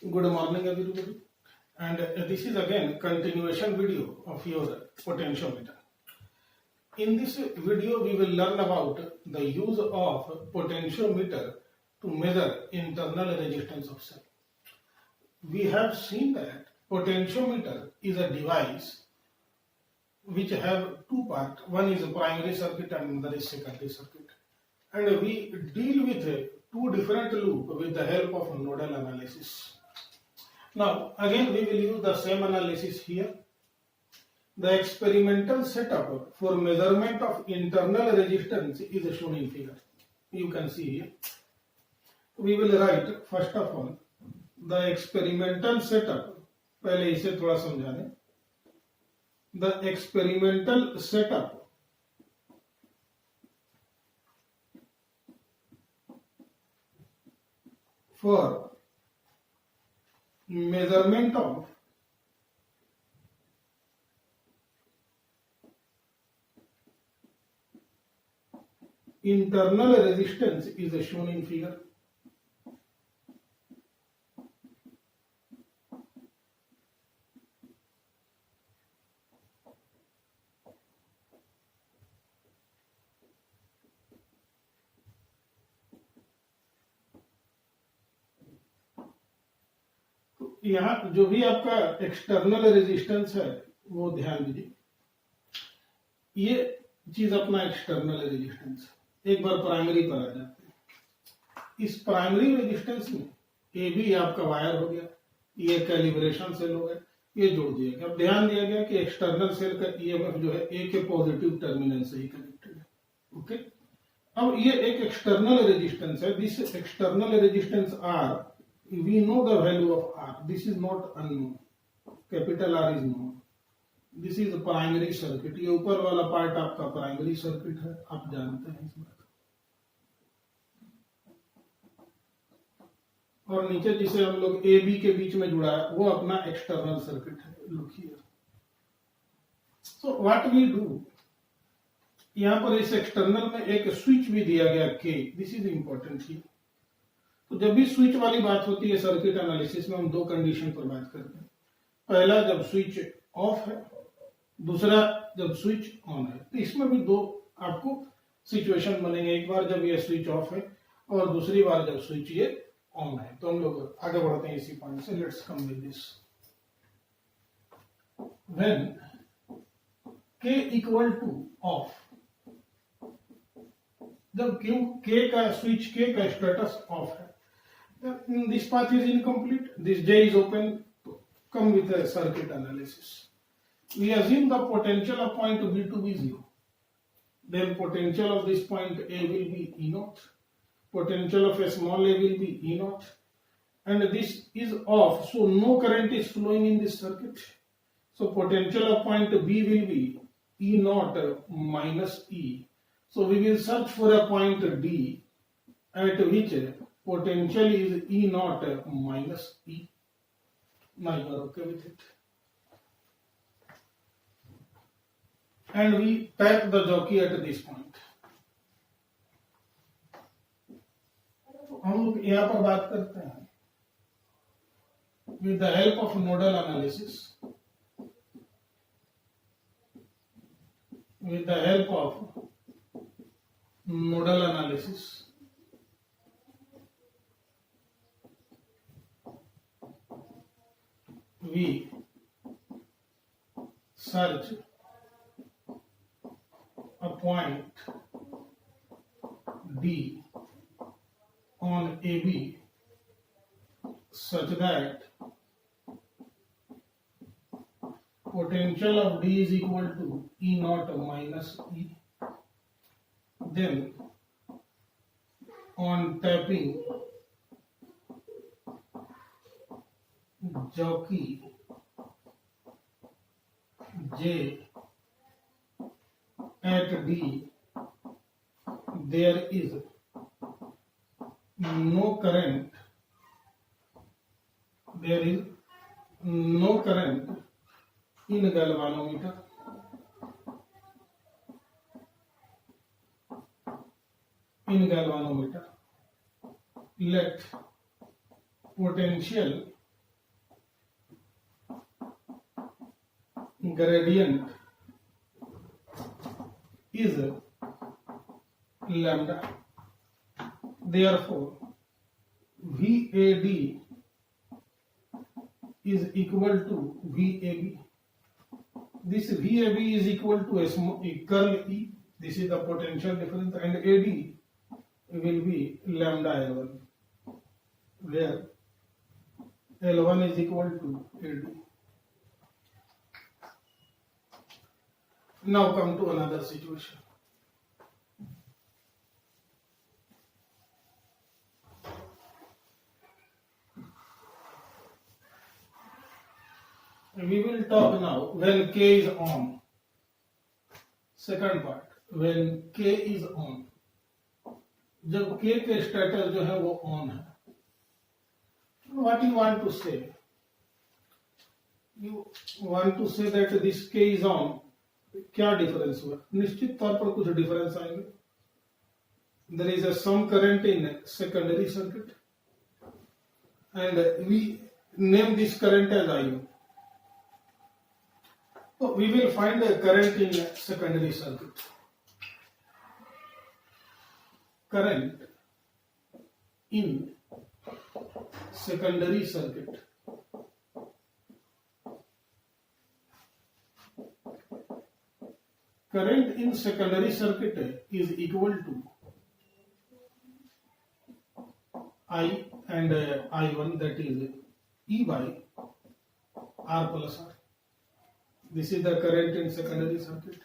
Good morning everybody, and this is again continuation video of your potentiometer. In this video we will learn about the use of potentiometer to measure internal resistance of cell. We have seen that potentiometer is a device which have two parts. One is a primary circuit and another is secondary circuit, and we deal with two different loops with the help of nodal analysis. Now again we will use the same analysis here. The experimental setup for measurement of internal resistance is shown in figure. You can see here. We will write first of all the experimental setup. पहले इसे थोड़ा समझा दें. The experimental setup for measurement of internal resistance is shown in figure. यहाँ जो भी आपका external resistance है वो ध्यान दीजिए. ये चीज अपना एक्सटर्नल रेजिस्टेंस. एक बार प्राइमरी पर आ जाते हैं. इस प्राइमरी रेजिस्टेंस में ए भी आपका वायर हो गया, ये कैलिब्रेशन सेल हो गया, ये जोड़ दिया गया. अब ध्यान दिया गया कि एक्सटर्नल सेल का ईएमएफ जो है ए के पॉजिटिव टर्मिनल से ही कनेक्टेड है. ओके. अब ये एक एक्सटर्नल रेजिस्टेंस है. This external resistance R, we know the value of R. This is not unknown. Capital R is known. This is the primary circuit. ये ऊपर वाला पार्ट आपका प्राइमरी सर्किट है, आप जानते हैं इस बात. और नीचे जिसे हम लोग ए बी के बीच में जुड़ा है वो अपना एक्सटर्नल सर्किट है. Look here. So what we do, यहाँ पर इस एक्सटर्नल में एक स्विच भी दिया गया के. This is important here. तो जब भी स्विच वाली बात होती है सर्किट एनालिसिस में हम दो कंडीशन पर बात करते हैं. पहला जब स्विच ऑफ है, दूसरा जब स्विच ऑन है. तो इसमें भी दो आपको सिचुएशन बनेंगे. एक बार जब ये स्विच ऑफ है और दूसरी बार जब स्विच ये ऑन है. तो हम लोग आगे बढ़ते हैं इसी पॉइंट से. Let's come with this. When k equal two of, जब k का स्विच k का स्टेटस ऑफ है, this path is incomplete, this J is open. Come with a circuit analysis. We assume the potential of point B to be 0. Then potential of this point A will be E naught. Potential of a small a will be E naught. And this is off, so no current is flowing in this circuit. So potential of point B will be E naught minus E. So we will search for a point D at which potential is E naught minus E. Now you are okay with it. And we tap the jockey at this point. हम लोग यहाँ पर बात करते हैं with the help of nodal analysis. With the help of nodal analysis, we search a point D on AB such that potential of D is equal to E naught minus E. Then on tapping jockey J at D, there is no current. There is no current in galvanometer. In galvanometer, let potential gradient is lambda. Therefore, VAD is equal to VAB. This VAB is equal to curl E. This is the potential difference, and AD will be lambda L1, where L1 is equal to AD. Now come to another situation. We will talk now when K is on. Second part, when K is on. जब K के status जो है वो on है. What you want to say? You want to say that this K is on. क्या difference हुआ? निश्चित तौर पर कुछ डिफरेंस आएंगे. There is some current in secondary circuit, and we name this current as I1. So we will find the current in secondary circuit. Current in secondary circuit. Current in secondary circuit is equal to I and I1, that is E by R plus R. This is the current in secondary circuit.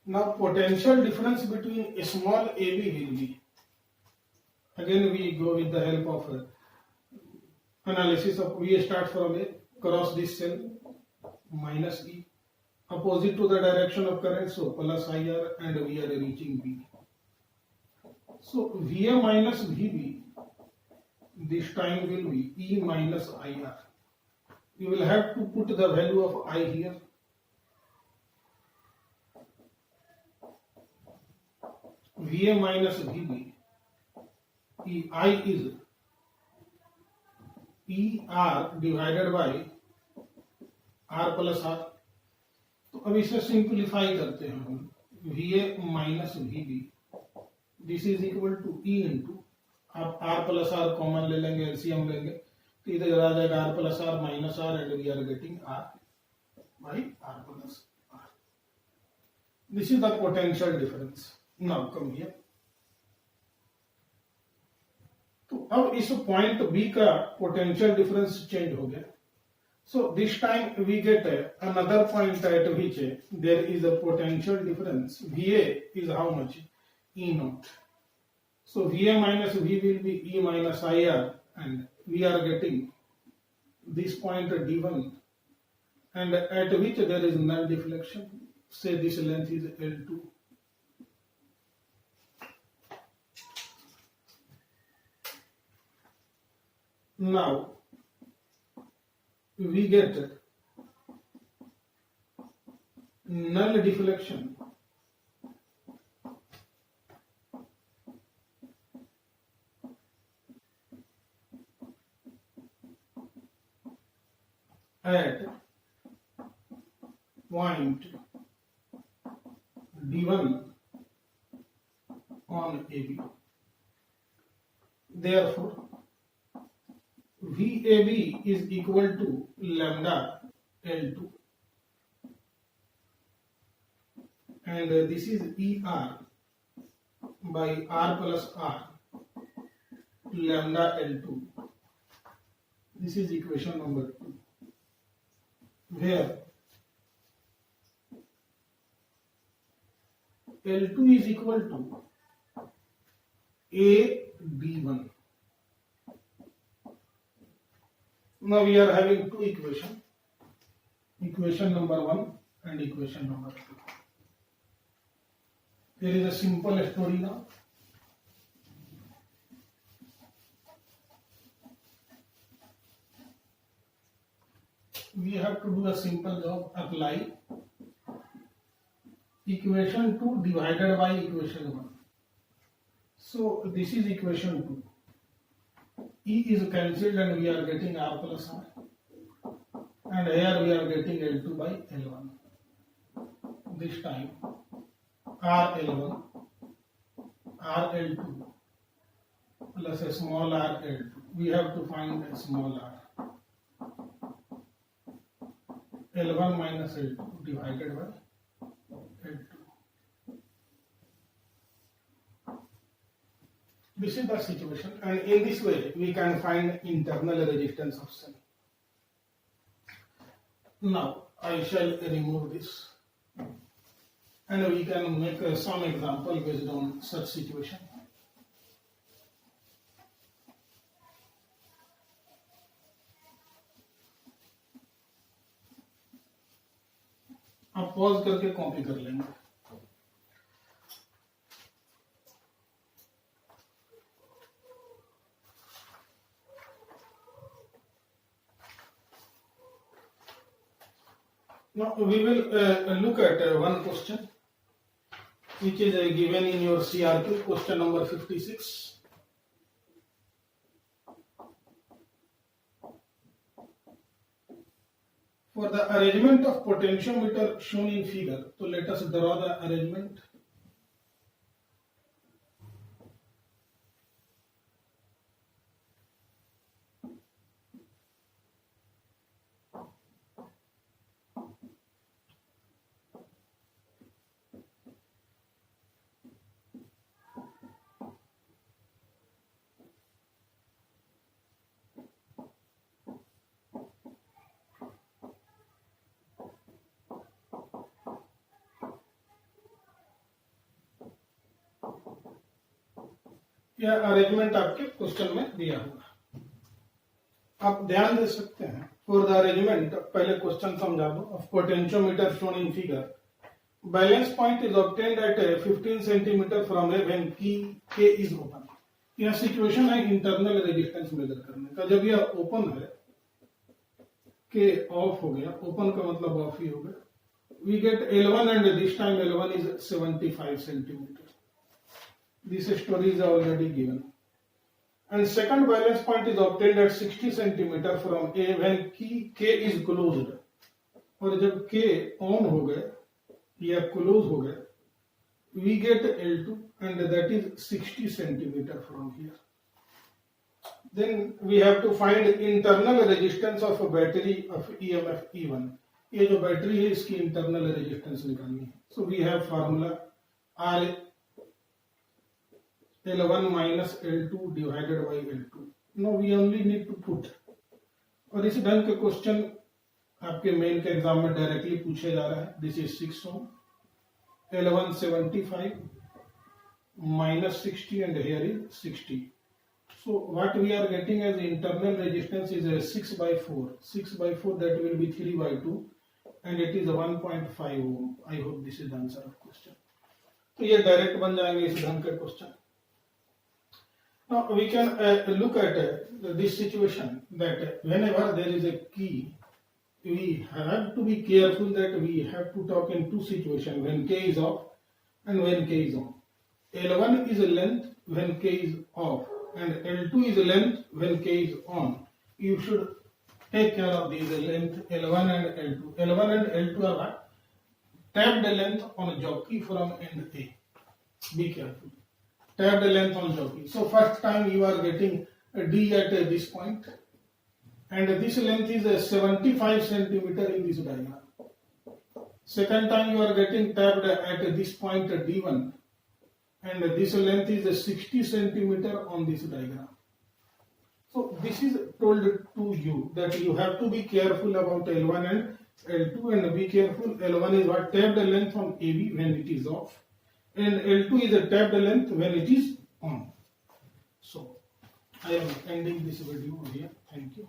Now potential difference between small AB will be, again we go with the help of analysis of, we start from A, cross this cell, minus E, opposite to the direction of current, so plus IR, and we are reaching B. So VA minus VB this time will be E minus IR. You will have to put the value of I here. VA minus VB. I is ER divided by R plus R. तो अब इसे simplify करते हैं हम. VA minus VB. This is equal to E into, आप R plus R common ले लेंगे, LCM लेंगे, तो इधर आ जाएगा R plus R minus R, and we are getting R by R plus R. This is the potential difference. Now come here. तो अब इस पॉइंट B का पोटेंशियल डिफरेंस चेंज हो गया. So this time we get another point at which there is a potential difference. VA is how much? E naught. So VA minus V will be E minus IR, and we are getting this point D1, and at which there is null deflection. Say this length is L2. Now we get null deflection at point D1 on AB. Therefore, VAB is equal to lambda L2, and this is ER by R plus R lambda L2. This is equation number 2, where L2 is equal to AD1. Now we are having two equations, equation number 1 and equation number 2. There is a simple story now. We have to do a simple job, apply equation 2 divided by equation 1. So this is equation 2. E is cancelled and we are getting R plus R. and here we are getting L2 by L1. This time RL1 RL2 plus a small RL2. We have to find a small r. L1 minus L2 divided by L2. This is the situation, and in this way we can find internal resistance of cell. Now I shall remove this, and we can make some example based on such situation. आप pause करके copy कर लेंगे. Now we will look at one question which is given in your CRQ, question number 56. For the arrangement of potentiometer shown in figure, so let us draw the arrangement. यह arrangement आपके question में दिया होगा, आप ध्यान दे सकते हैं. फॉर द अरेंजमेंट, पहले क्वेश्चन समझा दो. Of potentiometer shown in figure, balance point is obtained at 15 centimetre from A when K is open. यह सिचुएशन है इंटरनल रेजिस्टेंस मेजर करने का. जब यह ओपन है, के ऑफ हो गया, ओपन का मतलब ऑफ ही हो गया, we get L1 and this time L1 is 75 centimeter. This story is already given. And second balance point is obtained at 60 centimeter from A when K is closed. और जब K on हो गए या close हो गए, we get L2 and that is 60 centimeter from here. Then we have to find internal resistance of a battery of EMF E1. ये जो battery है इसकी इंटरनल रेजिस्टेंस निकालनी है. So we have formula R L1 minus L2 divided by L2. No we only need to put. और इस ढंग के क्वेश्चन आपके मेन के एग्जाम में डायरेक्टली पूछे जा रहा है. This is 6 ohm, L1 75 minus 60 and here is 60. So what we are getting as internal resistance is a 6 by 4. 6 by 4 that will be 3 by 2 and it is 1.5 ohm. I hope this is the answer of question. तो ये direct बन जाएंगे इस ढंग के question. Now we can look at this situation that whenever there is a key, we have to be careful that we have to talk in two situations, when K is off and when K is on. L1 is a length when K is off and L2 is a length when K is on. You should take care of these length L1 and L2. L1 and L2 are what? Tapped length on a jockey from end A. Be careful. Tapped length on jockey. So first time you are getting a D at this point and this length is 75 centimeter in this diagram. Second time you are getting tapped at this point D1 and this length is 60 centimeter on this diagram. So this is told to you that you have to be careful about L1 and L2 and be careful. L1 is what? Tapped length on AB when it is off and L2 is a tapped length when it is on. So I am ending this video here. Thank you.